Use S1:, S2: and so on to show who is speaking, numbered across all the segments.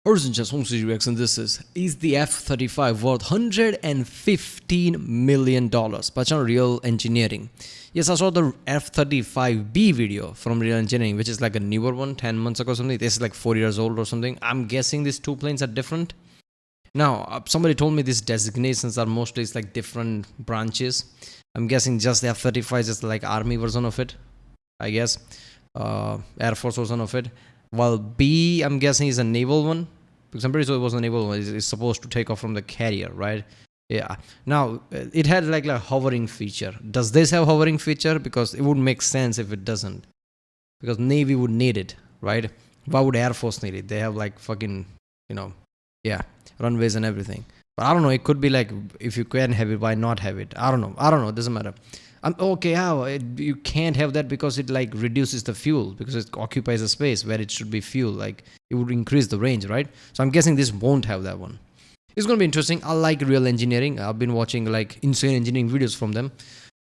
S1: Urgent Home City Reaction. This is the F-35 worth $115 million? But on Real Engineering. Yes, I saw the F-35B video from Real Engineering, which is like a newer one, 10 months ago or something. This is like 4 years old or something. I'm guessing these two planes are different. Now, somebody told me these designations are mostly like different branches. I'm guessing just the F-35 is just like army version of it, I guess. Air Force version of it. While B, I'm guessing, is a naval one. Because I'm pretty sure it was a naval one. It's supposed to take off from the carrier, right? Yeah. Now, it had like a hovering feature. Does this have hovering feature? Because it would make sense if it doesn't. Because Navy would need it, right? Why would Air Force need it? They have like fucking, runways and everything. But I don't know. It could be like, if you can have it, why not have it? I don't know. It doesn't matter. You can't have that because it like reduces the fuel, because it occupies a space where it should be fuel. Like it would increase the range, right? So I'm guessing this won't have that one. It's gonna be interesting. I like Real Engineering. I've been watching like insane engineering videos from them,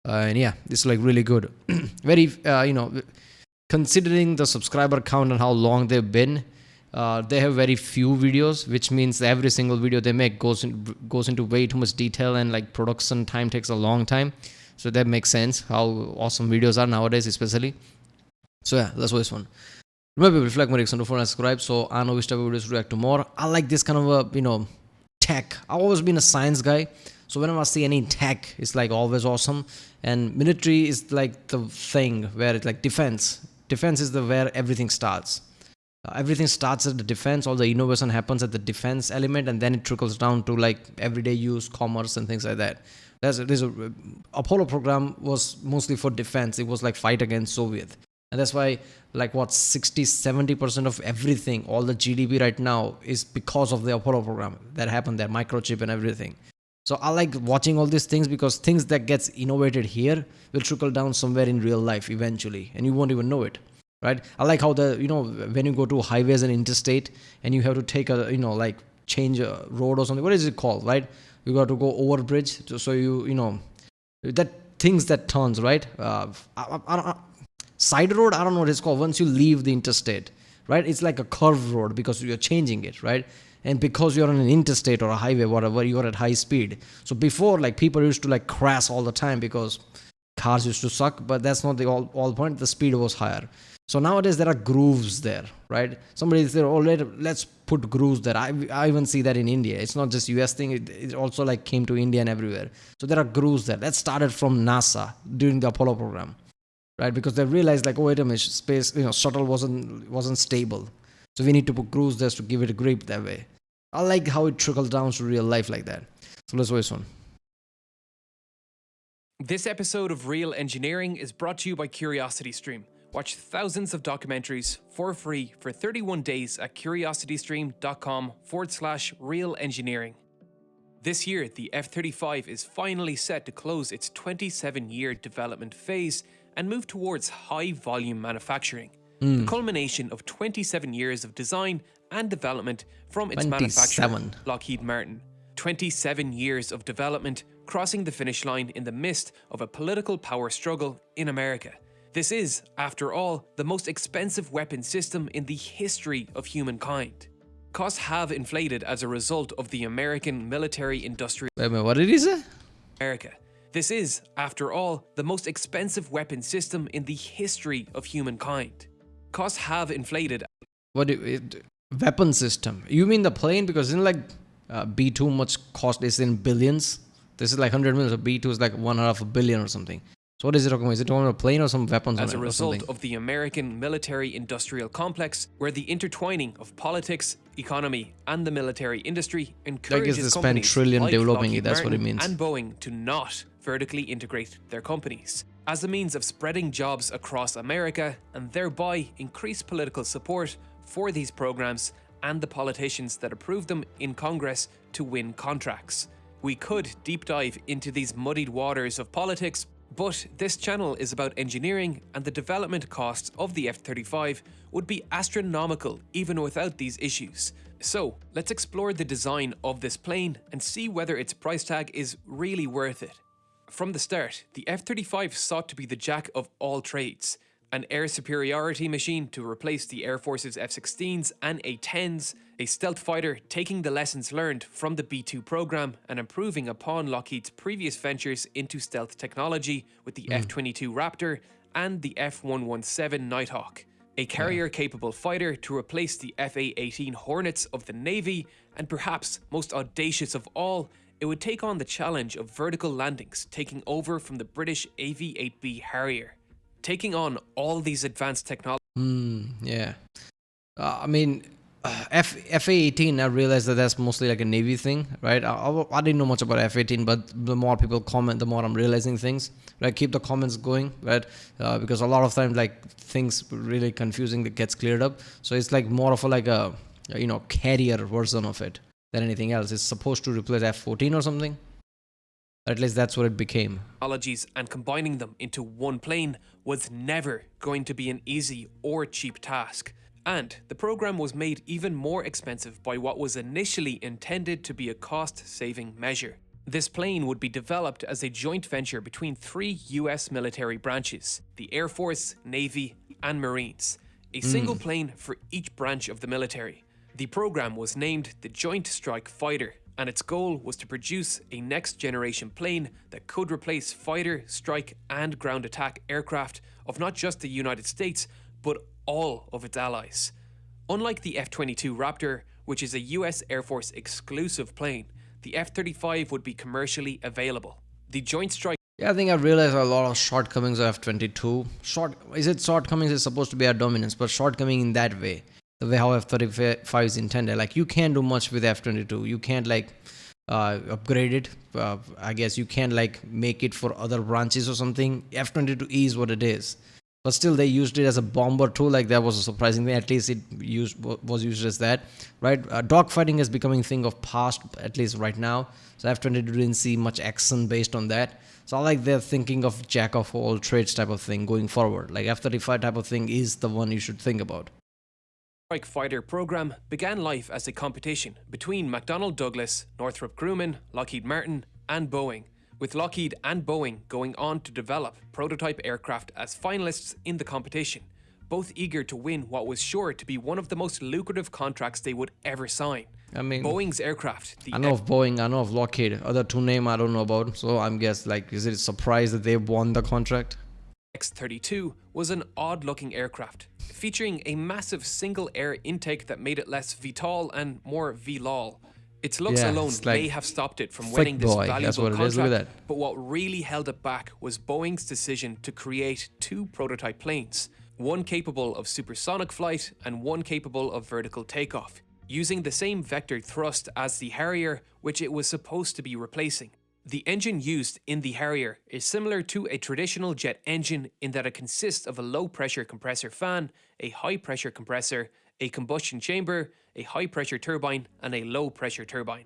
S1: and yeah, it's like really good. Very, considering the subscriber count and how long they've been, they have very few videos, which means every single video they make goes into way too much detail, and like production time takes a long time. So that makes sense how awesome videos are nowadays, especially. So yeah, let's watch this one. Remember, reflect my reaction, don't forget to subscribe so I know which type of videos to react to more. I like this kind of a, tech. I've always been a science guy. So whenever I see any tech, it's like always awesome. And military is like the thing where it's like defense. Defense is where everything starts. Everything starts at the defense. All the innovation happens at the defense element, and then it trickles down to like everyday use, commerce, and things like that. Apollo program was mostly for defense. It was like fight against Soviet, and that's why like 60-70% of everything, all the GDP right now, is because of the Apollo program that happened there, microchip and everything. So I like watching all these things, because things that gets innovated here will trickle down somewhere in real life eventually, and you won't even know it. Right? I like how when you go to highways and interstate and you have to take a, change a road or something. What is it called, right? You got to go over bridge. So that things that turns, right? Side road, I don't know what it's called. Once you leave the interstate, right? It's like a curved road because you're changing it, right? And because you're on an interstate or a highway, whatever, you're at high speed. So before, like, people used to like crash all the time because cars used to suck, but that's not the all point. The speed was higher. So nowadays there are grooves there, right? Somebody said, "Oh, let's put grooves there." I even see that in India. It's not just US thing. It also like came to India and everywhere. So there are grooves there. That started from NASA during the Apollo program, right? Because they realized like, oh wait a minute, space, shuttle wasn't stable. So we need to put grooves there to give it a grip that way. I like how it trickles down to real life like that. So let's watch this one.
S2: This episode of Real Engineering is brought to you by CuriosityStream. Watch thousands of documentaries for free for 31 days at curiositystream.com/real engineering. This year, the F-35 is finally set to close its 27-year development phase and move towards high-volume manufacturing. The culmination of 27 years of design and development from its manufacturer, Lockheed Martin. 27 years of development crossing the finish line in the midst of a political power struggle in America. This is, after all, the most expensive weapon system in the history of humankind. Costs have inflated as a result of the American military-industrial...
S1: Wait a minute, what did he say?
S2: America. This is, after all, the most expensive weapon system in the history of humankind. Costs have inflated...
S1: Weapon system? You mean the plane? Because isn't like B2 much cost is in billions? This is like 100 million, so B2 is like 1.5 billion or something. So what is it talking about? Is it on a plane or some weapons?
S2: As a result of the American military-industrial complex, where the intertwining of politics, economy, and the military industry encourages companies
S1: trillion
S2: like
S1: developing
S2: Lockheed
S1: it. That's
S2: Martin
S1: what it means.
S2: and Boeing to not vertically integrate their companies, as a means of spreading jobs across America and thereby increase political support for these programs and the politicians that approve them in Congress to win contracts. We could deep dive into these muddied waters of politics, but this channel is about engineering, and the development costs of the F-35 would be astronomical even without these issues. So let's explore the design of this plane and see whether its price tag is really worth it. From the start, the F-35 sought to be the jack of all trades, an air superiority machine to replace the Air Force's F-16s and A-10s, a stealth fighter taking the lessons learned from the B-2 program and improving upon Lockheed's previous ventures into stealth technology with the F-22 Raptor and the F-117 Nighthawk, a carrier-capable fighter to replace the F-A-18 Hornets of the Navy, and perhaps most audacious of all, it would take on the challenge of vertical landings, taking over from the British AV-8B Harrier. Taking on all these advanced technologies.
S1: Yeah. I mean, FA-18, I realized that that's mostly like a Navy thing, right? I didn't know much about F-18, but the more people comment, the more I'm realizing things, right? Keep the comments going, right? Because a lot of times, like, things really confusing that gets cleared up. So it's like more of a, like a, carrier version of it than anything else. It's supposed to replace F-14 or something. At least that's what it became.
S2: Technologies and combining them into one plane was never going to be an easy or cheap task. And the program was made even more expensive by what was initially intended to be a cost-saving measure. This plane would be developed as a joint venture between 3 US military branches, the Air Force, Navy, and Marines. A single plane for each branch of the military. The program was named the Joint Strike Fighter, and its goal was to produce a next-generation plane that could replace fighter, strike, and ground attack aircraft of not just the United States, but all of its allies. Unlike the F-22 Raptor, which is a US Air Force exclusive plane, the F-35 would be commercially available. The Joint Strike...
S1: Yeah, I think I realized a lot of shortcomings of F-22. Shortcomings is supposed to be our dominance, but shortcoming in that way. The way how F-35 is intended. Like, you can't do much with F-22. You can't, like, upgrade it. I guess you can't, like, make it for other branches or something. F-22E is what it is. But still, they used it as a bomber too. Like, that was a surprising thing. At least it was used as that, right? Dogfighting is becoming a thing of past, at least right now. So F-22 didn't see much action based on that. So I like they're thinking of jack of all trades type of thing going forward. Like, F-35 type of thing is the one you should think about.
S2: Strike Fighter program began life as a competition between McDonnell Douglas, Northrop Grumman, Lockheed Martin, and Boeing, with Lockheed and Boeing going on to develop prototype aircraft as finalists in the competition, both eager to win what was sure to be one of the most lucrative contracts they would ever sign.
S1: I mean,
S2: Boeing's aircraft.
S1: I know of Boeing, I know of Lockheed. Other two names I don't know about. So I'm guess, like, is it a surprise that they won the contract?
S2: X-32 was an odd-looking aircraft, featuring a massive single air intake that made it less VTOL and more VLOL. Its looks alone may have stopped it from winning this valuable contract, but what really held it back was Boeing's decision to create 2 prototype planes, one capable of supersonic flight and one capable of vertical takeoff, using the same vector thrust as the Harrier, which it was supposed to be replacing. The engine used in the Harrier is similar to a traditional jet engine in that it consists of a low-pressure compressor fan, a high-pressure compressor, a combustion chamber, a high-pressure turbine, and a low-pressure turbine.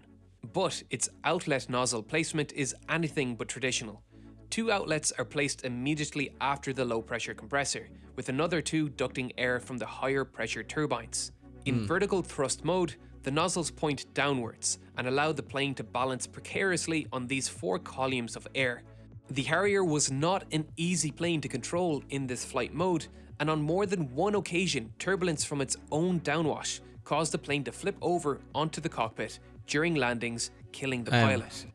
S2: But its outlet nozzle placement is anything but traditional. 2 outlets are placed immediately after the low-pressure compressor, with another 2 ducting air from the higher-pressure turbines. In vertical thrust mode, the nozzles point downwards and allow the plane to balance precariously on these 4 columns of air. The Harrier was not an easy plane to control in this flight mode, and on more than one occasion, turbulence from its own downwash caused the plane to flip over onto the cockpit during landings, killing the pilot.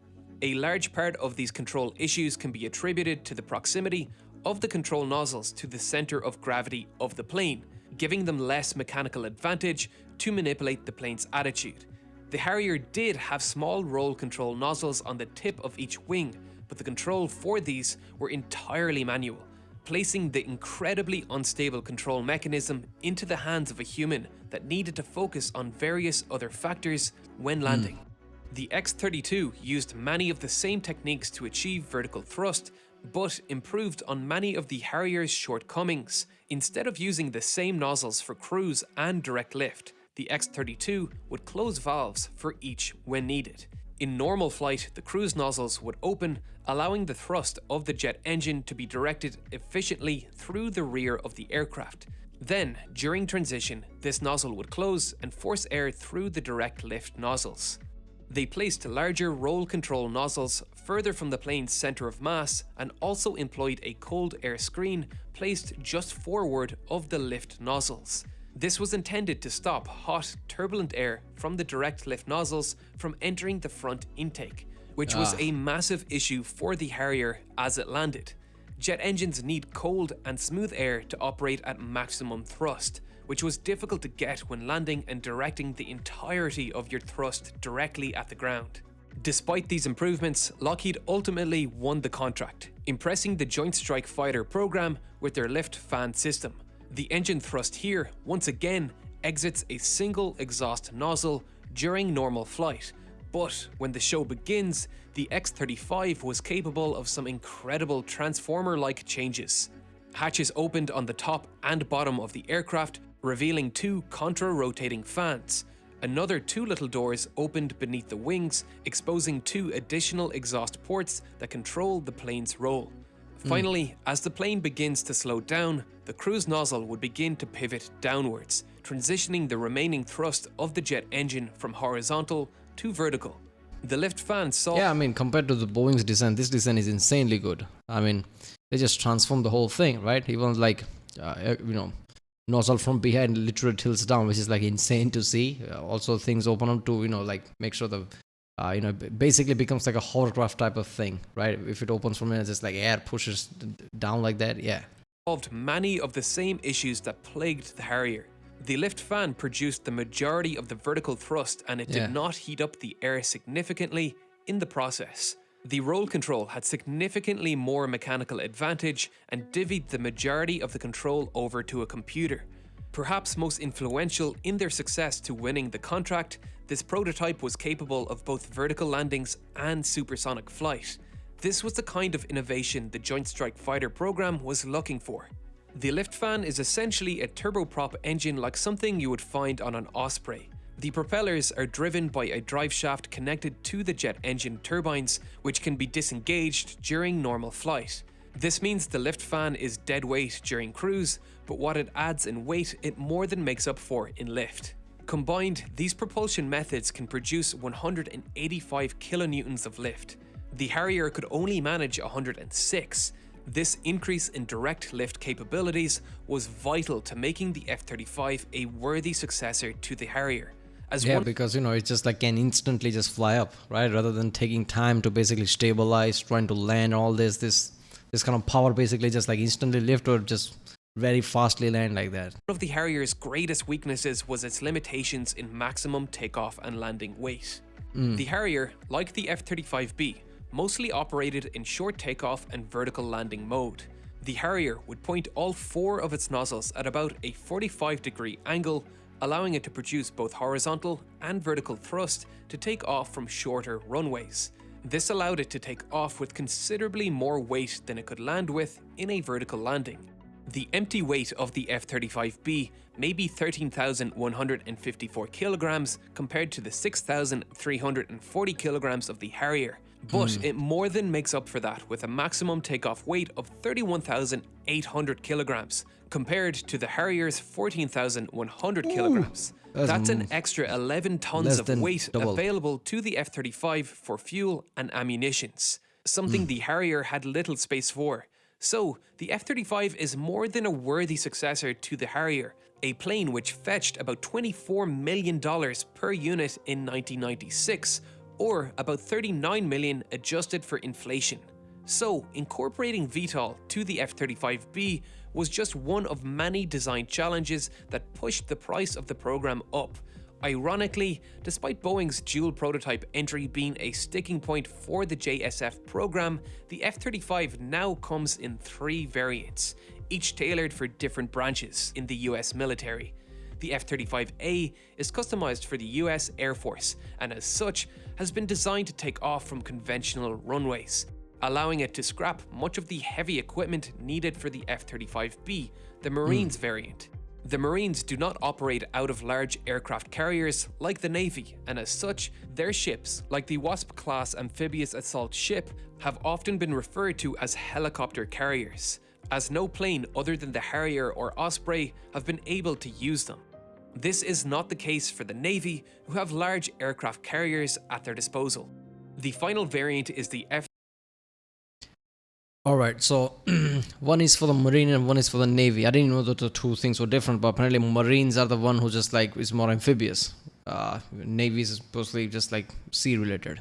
S2: A large part of these control issues can be attributed to the proximity of the control nozzles to the center of gravity of the plane, giving them less mechanical advantage to manipulate the plane's attitude. The Harrier did have small roll control nozzles on the tip of each wing, but the control for these were entirely manual, placing the incredibly unstable control mechanism into the hands of a human that needed to focus on various other factors when landing. The X-32 used many of the same techniques to achieve vertical thrust, but improved on many of the Harrier's shortcomings. Instead of using the same nozzles for cruise and direct lift, the X-32 would close valves for each when needed. In normal flight, the cruise nozzles would open, allowing the thrust of the jet engine to be directed efficiently through the rear of the aircraft. Then, during transition, this nozzle would close and force air through the direct lift nozzles. They placed larger roll control nozzles further from the plane's center of mass and also employed a cold air screen placed just forward of the lift nozzles. This was intended to stop hot, turbulent air from the direct lift nozzles from entering the front intake, which was a massive issue for the Harrier as it landed. Jet engines need cold and smooth air to operate at maximum thrust, which was difficult to get when landing and directing the entirety of your thrust directly at the ground. Despite these improvements, Lockheed ultimately won the contract, impressing the Joint Strike Fighter program with their lift fan system. The engine thrust here, once again, exits a single exhaust nozzle during normal flight, but when the show begins, the X-35 was capable of some incredible transformer-like changes. Hatches opened on the top and bottom of the aircraft, revealing 2 contra-rotating fans. Another 2 little doors opened beneath the wings, exposing 2 additional exhaust ports that control the plane's roll. Finally, as the plane begins to slow down, the cruise nozzle would begin to pivot downwards, transitioning the remaining thrust of the jet engine from horizontal to vertical. The lift fan saw...
S1: Yeah, I mean, compared to the Boeing's design, this design is insanely good. I mean, they just transformed the whole thing, right? Even like, nozzle from behind literally tilts down, which is like insane to see. Also, things open up to, like make sure the, basically becomes like a hovercraft type of thing, right? If it opens from here, it's just like air pushes down like that, yeah.
S2: Solved many of the same issues that plagued the Harrier. The lift fan produced the majority of the vertical thrust and it did not heat up the air significantly in the process. The roll control had significantly more mechanical advantage and divvied the majority of the control over to a computer. Perhaps most influential in their success to winning the contract, this prototype was capable of both vertical landings and supersonic flight. This was the kind of innovation the Joint Strike Fighter program was looking for. The lift fan is essentially a turboprop engine like something you would find on an Osprey. The propellers are driven by a drive shaft connected to the jet engine turbines, which can be disengaged during normal flight. This means the lift fan is dead weight during cruise, but what it adds in weight it more than makes up for in lift. Combined, these propulsion methods can produce 185 kilonewtons of lift. The Harrier could only manage 106. This increase in direct lift capabilities was vital to making the F-35 a worthy successor to the Harrier.
S1: Because it's just like can instantly just fly up, right? Rather than taking time to basically stabilize, trying to land all this kind of power basically just like instantly lift or just very fastly land like that.
S2: One of the Harrier's greatest weaknesses was its limitations in maximum takeoff and landing weight. The Harrier, like the F-35B, mostly operated in short takeoff and vertical landing mode. The Harrier would point all 4 of its nozzles at about a 45-degree angle, allowing it to produce both horizontal and vertical thrust to take off from shorter runways. This allowed it to take off with considerably more weight than it could land with in a vertical landing. The empty weight of the F-35B may be 13,154 kilograms compared to the 6,340 kilograms of the Harrier, but it more than makes up for that with a maximum takeoff weight of 31,800 kilograms compared to the Harrier's 14,100 kilograms. That's an extra 11 tons of weight available to the F-35 for fuel and ammunitions, something the Harrier had little space for. So, the F-35 is more than a worthy successor to the Harrier, a plane which fetched about $24 million per unit in 1996, or about $39 million adjusted for inflation. So, incorporating VTOL to the F-35B was just one of many design challenges that pushed the price of the program up. Ironically, despite Boeing's dual prototype entry being a sticking point for the JSF program, the F-35 now comes in 3 variants, each tailored for different branches in the US military. The F-35A is customized for the US Air Force and as such has been designed to take off from conventional runways, allowing it to scrap much of the heavy equipment needed for the F-35B, the Marines variant. The Marines do not operate out of large aircraft carriers like the Navy, and as such, their ships, like the Wasp-class amphibious assault ship, have often been referred to as helicopter carriers, as no plane other than the Harrier or Osprey have been able to use them. This is not the case for the Navy, who have large aircraft carriers at their disposal. The final variant is the F.
S1: Alright, so one is for the Marine and one is for the Navy. I didn't know that the two things were different, but apparently Marines are the one who just like is more amphibious. Navy is supposedly just like sea related.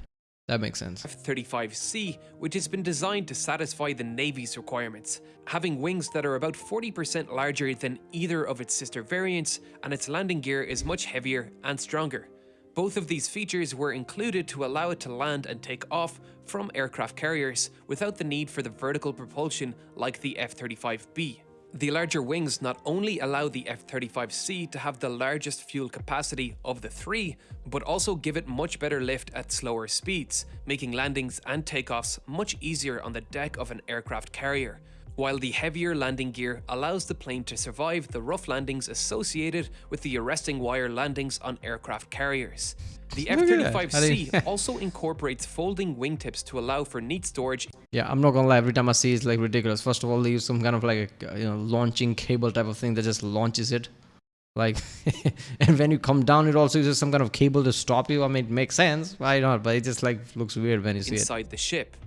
S1: That makes sense.
S2: F-35C, which has been designed to satisfy the Navy's requirements, having wings that are about 40% larger than either of its sister variants, and its landing gear is much heavier and stronger. Both of these features were included to allow it to land and take off from aircraft carriers without the need for the vertical propulsion like the F-35B. The larger wings not only allow the F-35C to have the largest fuel capacity of the three, but also give it much better lift at slower speeds, making landings and takeoffs much easier on the deck of an aircraft carrier, while the heavier landing gear allows the plane to survive the rough landings associated with the arresting wire landings on aircraft carriers. The F-35C also incorporates folding wingtips to allow for neat storage.
S1: Yeah, I'm not gonna lie, every time I see it's like ridiculous. First of all, they use some kind of like a launching cable type of thing that just launches it. Like, and when you come down, it also uses some kind of cable to stop you. I mean, it makes sense, why not? But it just like looks weird when you see it.
S2: Inside the ship.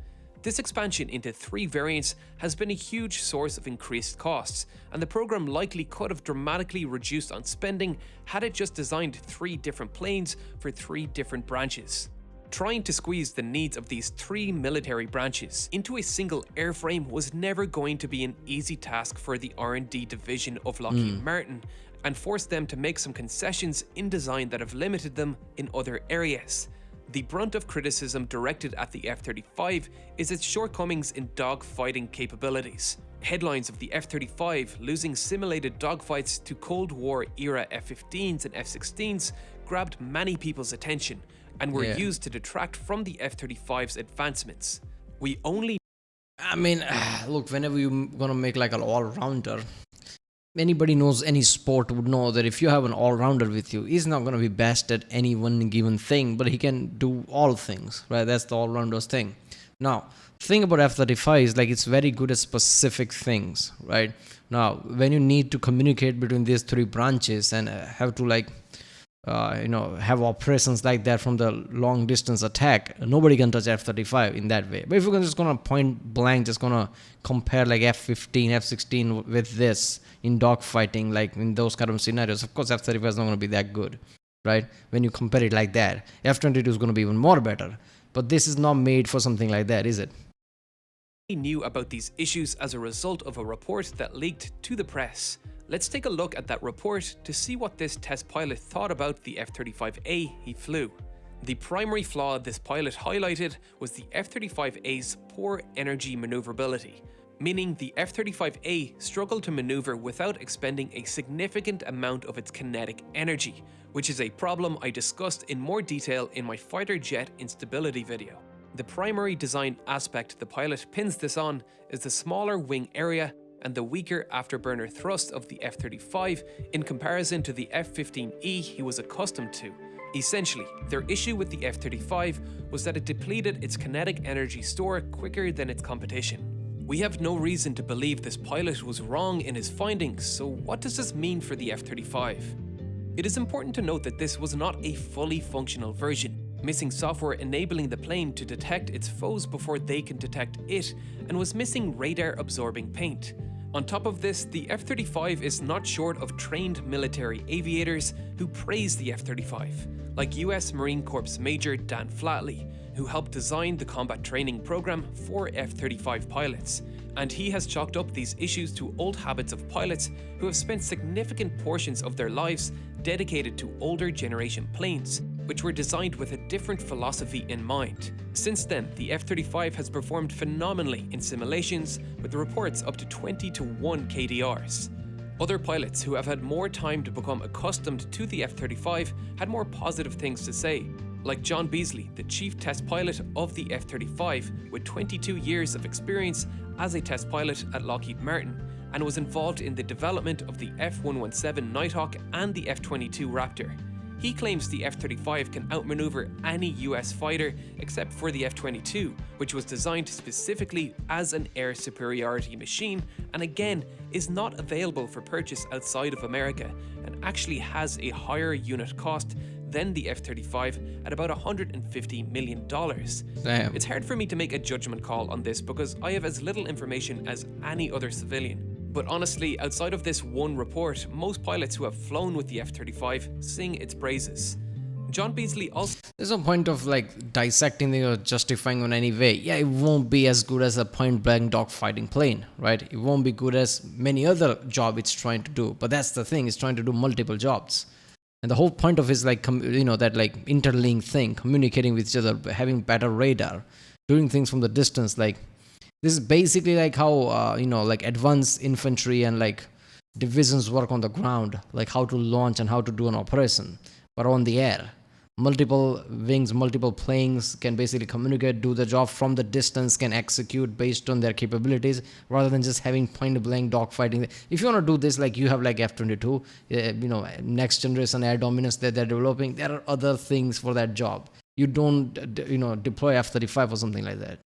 S2: This expansion into 3 variants has been a huge source of increased costs, and the program likely could have dramatically reduced on spending had it just designed 3 different planes for 3 different branches. Trying to squeeze the needs of these 3 military branches into a single airframe was never going to be an easy task for the R&D division of Lockheed Martin, and forced them to make some concessions in design that have limited them in other areas. The brunt of criticism directed at the F-35 is its shortcomings in dogfighting capabilities. Headlines of the F-35 losing simulated dogfights to Cold War era F-15s and F-16s grabbed many people's attention and were used to detract from the F-35's advancements.
S1: I mean, look, whenever you're gonna make like an all-rounder, anybody knows any sport would know that if you have an all-rounder with you, he's not going to be best at any one given thing, but he can do all things, right? That's the all-rounders thing. Now, the thing about F-35 is like it's very good at specific things, right? Now, when you need to communicate between these 3 branches and have to like have operations like that from the long distance attack, nobody can touch F-35 in that way. But if you're just gonna point blank, just gonna compare like F-15, F-16 with this in dogfighting, like in those kind of scenarios, of course F-35 is not gonna be that good, right? When you compare it like that, F-22 is gonna be even more better. But this is not made for something like that, is it?
S2: Knew about these issues as a result of a report that leaked to the press. Let's take a look at that report to see what this test pilot thought about the F-35A he flew. The primary flaw this pilot highlighted was the F-35A's poor energy maneuverability, meaning the F-35A struggled to maneuver without expending a significant amount of its kinetic energy, which is a problem I discussed in more detail in my fighter jet instability video. The primary design aspect the pilot pins this on is the smaller wing area and the weaker afterburner thrust of the F-35 in comparison to the F-15E he was accustomed to. Essentially, their issue with the F-35 was that it depleted its kinetic energy store quicker than its competition. We have no reason to believe this pilot was wrong in his findings, so what does this mean for the F-35? It is important to note that this was not a fully functional version, missing software enabling the plane to detect its foes before they can detect it, and was missing radar-absorbing paint. On top of this, the F-35 is not short of trained military aviators who praise the F-35, like US Marine Corps Major Dan Flatley, who helped design the combat training program for F-35 pilots. And he has chalked up these issues to old habits of pilots who have spent significant portions of their lives dedicated to older generation planes, which were designed with a different philosophy in mind. Since then, the F-35 has performed phenomenally in simulations with reports up to 20-1 KDRs. Other pilots who have had more time to become accustomed to the F-35 had more positive things to say, like John Beasley, the chief test pilot of the F-35 with 22 years of experience as a test pilot at Lockheed Martin, and was involved in the development of the F-117 Nighthawk and the F-22 Raptor. He claims the F-35 can outmaneuver any US fighter except for the F-22, which was designed specifically as an air superiority machine and again is not available for purchase outside of America and actually has a higher unit cost than the F-35 at about $150 million.
S1: Damn.
S2: It's hard for me to make a judgment call on this because I have as little information as any other civilian. But honestly, outside of this one report, most pilots who have flown with the F-35 sing its praises. John Beasley also
S1: There's no point of like dissecting it or justifying on any way. Yeah, it won't be as good as a point-blank dogfighting plane, right? It won't be good as many other jobs it's trying to do. But that's the thing, it's trying to do multiple jobs. And the whole point of it is like, that like interlink thing, communicating with each other, having better radar, doing things from the distance. Like this is basically like how, like advanced infantry and like divisions work on the ground, like how to launch and how to do an operation, but on the air. Multiple wings, multiple planes can basically communicate, do the job from the distance, can execute based on their capabilities rather than just having point blank dogfighting. If you want to do this, like you have like F-22, next generation air dominance that they're developing, there are other things for that job. You don't, deploy F-35 or something like that.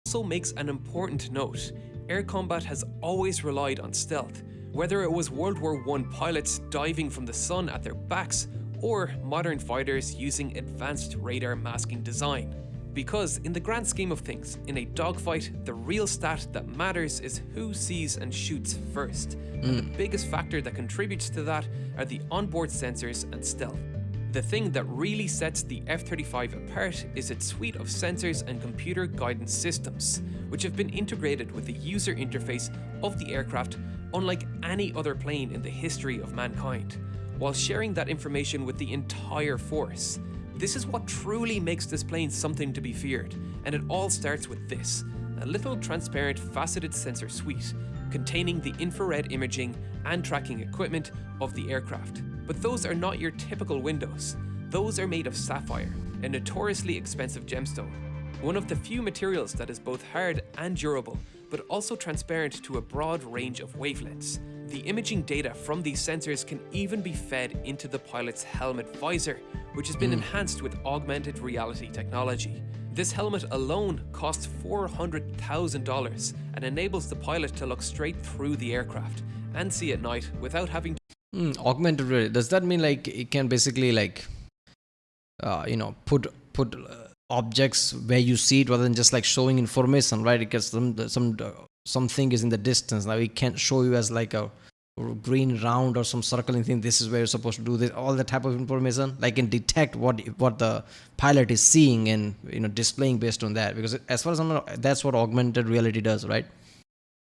S2: also makes an important note. Air combat has always relied on stealth, whether it was World War I pilots diving from the sun at their backs or modern fighters using advanced radar masking design. Because in the grand scheme of things, in a dogfight, the real stat that matters is who sees and shoots first. And the biggest factor that contributes to that are the onboard sensors and stealth. The thing that really sets the F-35 apart is its suite of sensors and computer guidance systems, which have been integrated with the user interface of the aircraft unlike any other plane in the history of mankind, while sharing that information with the entire force. This is what truly makes this plane something to be feared, and it all starts with this, a little transparent faceted sensor suite containing the infrared imaging and tracking equipment of the aircraft. But those are not your typical windows. Those are made of sapphire, a notoriously expensive gemstone, one of the few materials that is both hard and durable, but also transparent to a broad range of wavelengths. The imaging data from these sensors can even be fed into the pilot's helmet visor, which has been enhanced with augmented reality technology. This helmet alone costs $400,000 and enables the pilot to look straight through the aircraft and see at night without having
S1: Augmented reality. Does that mean like it can basically like, put objects where you see it rather than just like showing information, right? Because something is in the distance. Now it can't show you as like a green round or some circling thing. This is where you're supposed to do this. All that type of information, like can detect what the pilot is seeing and displaying based on that. Because as far as I know, that's what augmented reality does, right?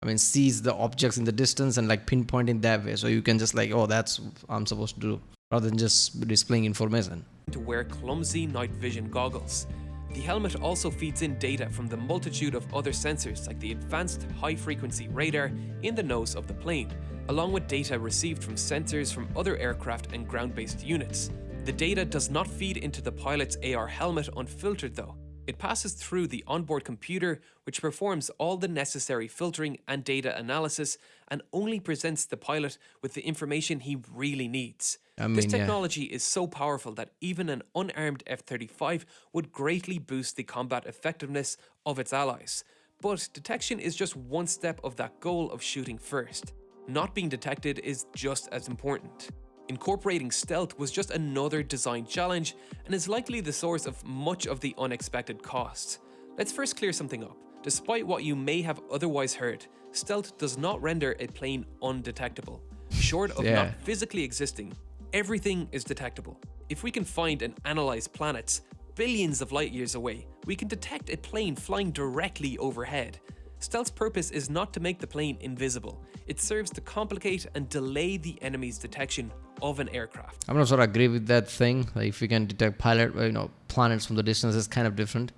S1: I mean, sees the objects in the distance and like pinpointing that way. So you can just like, oh, that's what I'm supposed to do, rather than just displaying information.
S2: To wear clumsy night vision goggles. The helmet also feeds in data from the multitude of other sensors like the advanced high-frequency radar in the nose of the plane, along with data received from sensors from other aircraft and ground-based units. The data does not feed into the pilot's AR helmet unfiltered though. It passes through the onboard computer, which performs all the necessary filtering and data analysis and only presents the pilot with the information he really needs. This technology is so powerful that even an unarmed F-35 would greatly boost the combat effectiveness of its allies. But detection is just one step of that goal of shooting first. Not being detected is just as important. Incorporating stealth was just another design challenge and is likely the source of much of the unexpected costs. Let's first clear something up. Despite what you may have otherwise heard, stealth does not render a plane undetectable. Short of not physically existing, everything is detectable. If we can find and analyze planets billions of light years away, we can detect a plane flying directly overhead. Stealth's purpose is not to make the plane invisible. It serves to complicate and delay the enemy's detection of an aircraft.
S1: I'm not sure I agree with that thing. Like if we can detect planets from the distance, it's kind of different.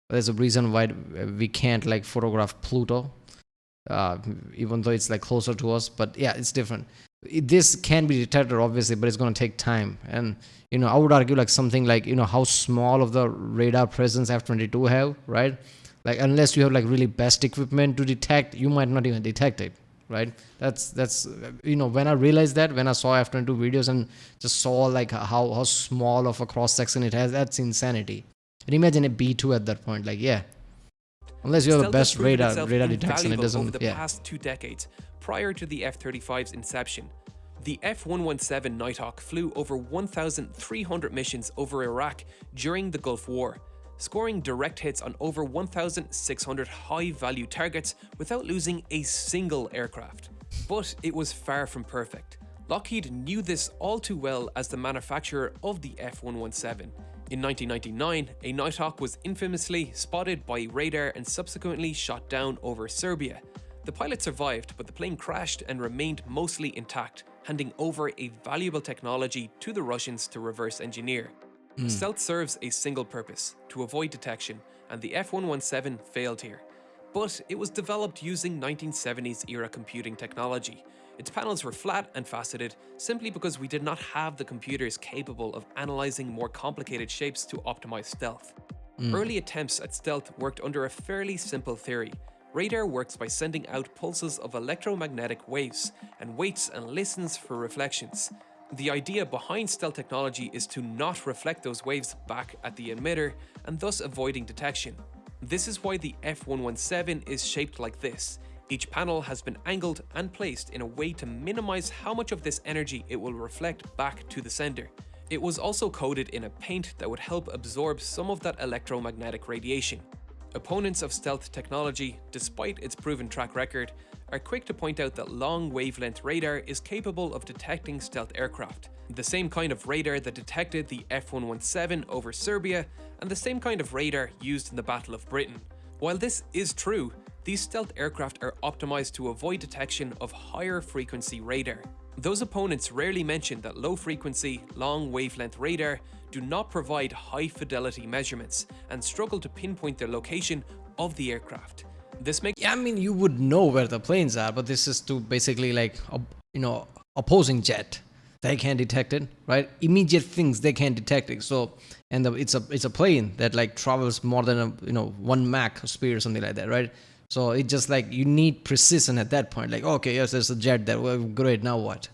S1: But there's a reason why we can't like photograph Pluto, even though it's like closer to us. But yeah, it's different. This can be detected obviously, but it's going to take time. And I would argue like something like how small of the radar presence F-22 have, right? Like unless you have like really best equipment to detect, you might not even detect it. right? That's when I realized that, when I saw F-22 videos and just saw like how small of a cross section it has, that's insanity. And imagine a B2 at that point, like, yeah, unless you have the
S2: Stealth has
S1: best
S2: proven
S1: radar
S2: itself
S1: detection, it
S2: invaluable over
S1: doesn't.
S2: the
S1: Yeah.
S2: past 2 decades prior to the F-35's inception. The F-117 Nighthawk flew over 1,300 missions over Iraq during the Gulf War, scoring direct hits on over 1,600 high-value targets without losing a single aircraft. But it was far from perfect. Lockheed knew this all too well as the manufacturer of the F-117. In 1999, a Nighthawk was infamously spotted by radar and subsequently shot down over Serbia. The pilot survived, but the plane crashed and remained mostly intact, handing over a valuable technology to the Russians to reverse engineer. Stealth serves a single purpose: to avoid detection, and the F-117 failed here. But it was developed using 1970s era computing technology. Its panels were flat and faceted simply because we did not have the computers capable of analyzing more complicated shapes to optimize stealth. Early attempts at stealth worked under a fairly simple theory. Radar works by sending out pulses of electromagnetic waves and waits and listens for reflections. The idea behind stealth technology is to not reflect those waves back at the emitter and thus avoiding detection. This is why the F-117 is shaped like this. Each panel has been angled and placed in a way to minimize how much of this energy it will reflect back to the sender. It was also coated in a paint that would help absorb some of that electromagnetic radiation. Opponents of stealth technology, despite its proven track record, are quick to point out that long wavelength radar is capable of detecting stealth aircraft. The same kind of radar that detected the F-117 over Serbia, and the same kind of radar used in the Battle of Britain. While this is true, these stealth aircraft are optimized to avoid detection of higher frequency radar. Those opponents rarely mention that low frequency, long wavelength radar do not provide high fidelity measurements and struggle to pinpoint the location of the aircraft. This makes
S1: Yeah, I mean, you would know where the planes are, but this is to basically like, opposing jet. They can't detect it, right? Immediate things they can't detect it. So, and it's a plane that like travels more than 1 Mach speed or something like that, right? So it just like you need precision at that point. Like, okay, yes, there's a jet there. Well, great. Now what?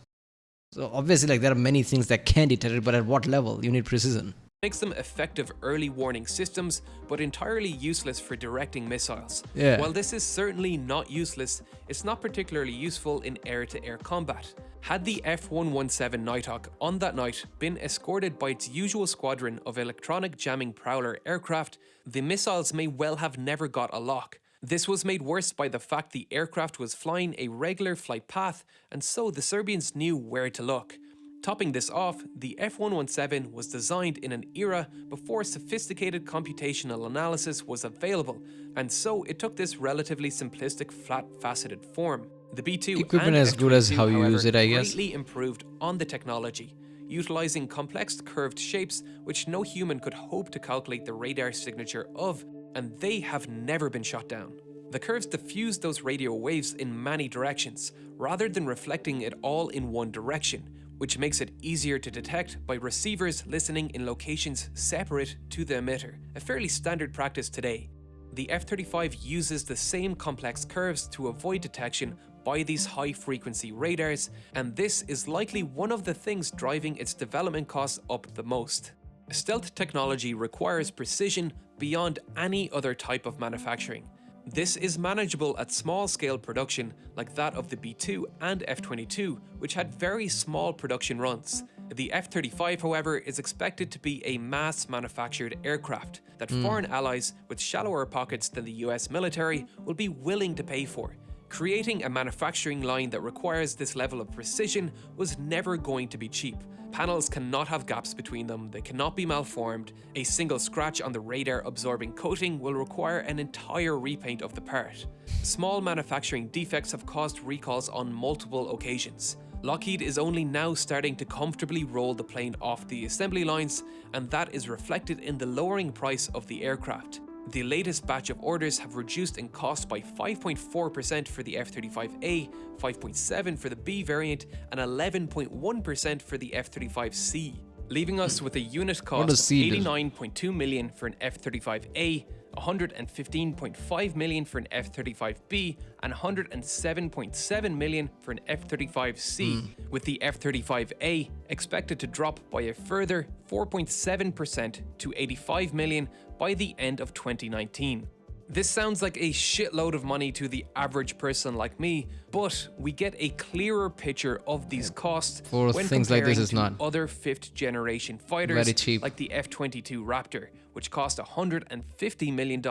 S1: So obviously, like there are many things that can detect it, but at what level? You need precision.
S2: makes them effective early warning systems, but entirely useless for directing missiles.
S1: Yeah.
S2: While this is certainly not useless, it's not particularly useful in air-to-air combat. Had the F-117 Nighthawk on that night been escorted by its usual squadron of electronic jamming Prowler aircraft, the missiles may well have never got a lock. This was made worse by the fact the aircraft was flying a regular flight path, and so the Serbians knew where to look. Topping this off, the F-117 was designed in an era before sophisticated computational analysis was available, and so it took this relatively simplistic flat-faceted form. The B-2
S1: Equipment
S2: and
S1: as good as
S2: F-22,
S1: how you
S2: however,
S1: use it, I guess.
S2: greatly improved on the technology, utilizing complex curved shapes which no human could hope to calculate the radar signature of, and they have never been shot down. The curves diffuse those radio waves in many directions, rather than reflecting it all in one direction, which makes it easier to detect by receivers listening in locations separate to the emitter, a fairly standard practice today. The F-35 uses the same complex curves to avoid detection by these high-frequency radars, and this is likely one of the things driving its development costs up the most. Stealth technology requires precision beyond any other type of manufacturing. This is manageable at small-scale production like that of the B-2 and F-22, which had very small production runs. The F-35, however, is expected to be a mass-manufactured aircraft that foreign allies with shallower pockets than the US military will be willing to pay for. Creating a manufacturing line that requires this level of precision was never going to be cheap. Panels cannot have gaps between them, they cannot be malformed. A single scratch on the radar-absorbing coating will require an entire repaint of the part. Small manufacturing defects have caused recalls on multiple occasions. Lockheed is only now starting to comfortably roll the plane off the assembly lines, and that is reflected in the lowering price of the aircraft. The latest batch of orders have reduced in cost by 5.4% for the F-35A, 5.7% for the B variant, and 11.1% for the F-35C, leaving us with a unit cost of
S1: C do?
S2: $89.2 million for an F-35A 115.5 million for an F-35B, and 107.7 million for an F-35C, with the F-35A expected to drop by a further 4.7% to 85 million by the end of 2019. This sounds like a shitload of money to the average person like me, but we get a clearer picture of these costs
S1: for
S2: when
S1: things like
S2: comparing
S1: this is
S2: to
S1: not
S2: other 5th generation fighters
S1: very cheap,
S2: like the F-22 Raptor, which cost $150 million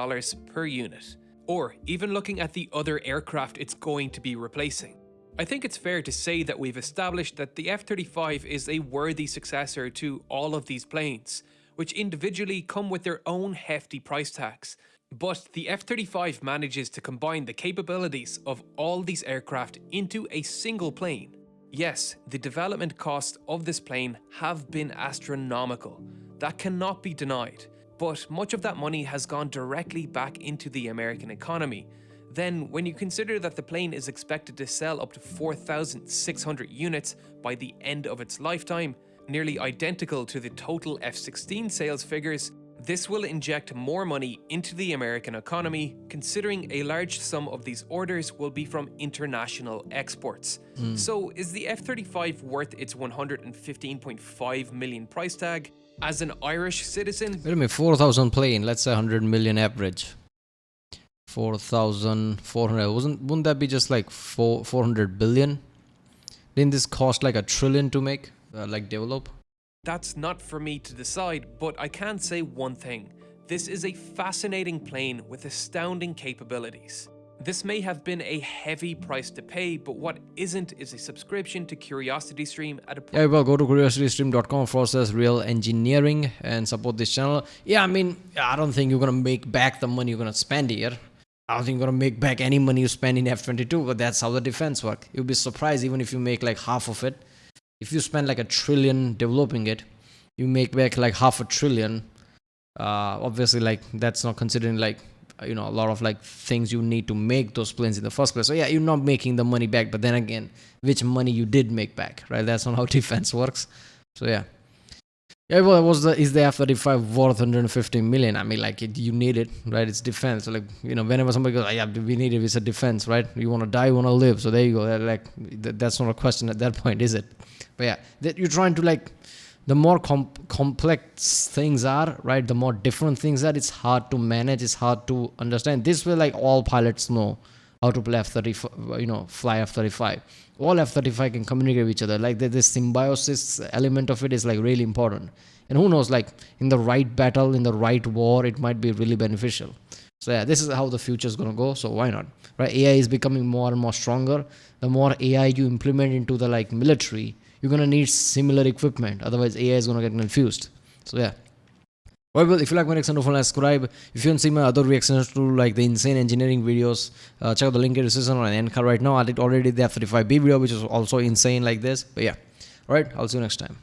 S2: per unit. Or even looking at the other aircraft it's going to be replacing. I think it's fair to say that we've established that the F-35 is a worthy successor to all of these planes, which individually come with their own hefty price tags. But the F-35 manages to combine the capabilities of all these aircraft into a single plane. Yes, the development costs of this plane have been astronomical. That cannot be denied. But much of that money has gone directly back into the American economy. Then, when you consider that the plane is expected to sell up to 4,600 units by the end of its lifetime, nearly identical to the total F-16 sales figures, this will inject more money into the American economy, considering a large sum of these orders will be from international exports. So is the F-35 worth its 115.5 million price tag? As an Irish citizen...
S1: Wait a minute, 4,000 plane, let's say 100 million average. 4,400, wouldn't that be just like 400 billion? Didn't this cost like $1 trillion to make, like develop?
S2: That's not for me to decide, but I can say one thing. This is a fascinating plane with astounding capabilities. This may have been a heavy price to pay, but what isn't is a subscription to CuriosityStream at a...
S1: Yeah, well, go to curiositystream.com/real engineering and support this channel. Yeah, I mean, I don't think you're gonna make back the money you're gonna spend here. I don't think you're gonna make back any money you spend in F-22, but that's how the defense work. You'll be surprised even if you make like half of it. If you spend like $1 trillion developing it, you make back like $500 billion. Obviously, like that's not considering like, you know, a lot of like things you need to make those planes in the first place. So yeah, you're not making the money back, but then again, which money you did make back, right? That's not how defense works. So yeah. Yeah, well, is the F-35 worth 150 million? I mean, like, you need it, right? It's defense. So, like, you know, whenever somebody goes, yeah, we need it, it's a defense, right? You want to die, you want to live. So there you go. Like, that's not a question at that point, is it? But yeah, that you're trying to, like, the more complex things are, right? The more different things are, it's hard to manage, it's hard to understand. This way, like, all pilots know how to play F-35, you know, fly F-35. All F-35 can communicate with each other. Like, this symbiosis element of it is, like, really important. And who knows, like, in the right battle, in the right war, it might be really beneficial. So yeah, this is how the future is going to go. So why not, right? AI is becoming more and more stronger. The more AI you implement into the, like, military, you're going to need similar equipment. Otherwise, AI is going to get confused. So yeah. Well, if you like my reaction, don't forget to subscribe. If you want to see my other reactions to like the insane engineering videos, check out the link in the description on Anchor right now. I did already the F-35B video, which is also insane like this. But yeah, alright, I'll see you next time.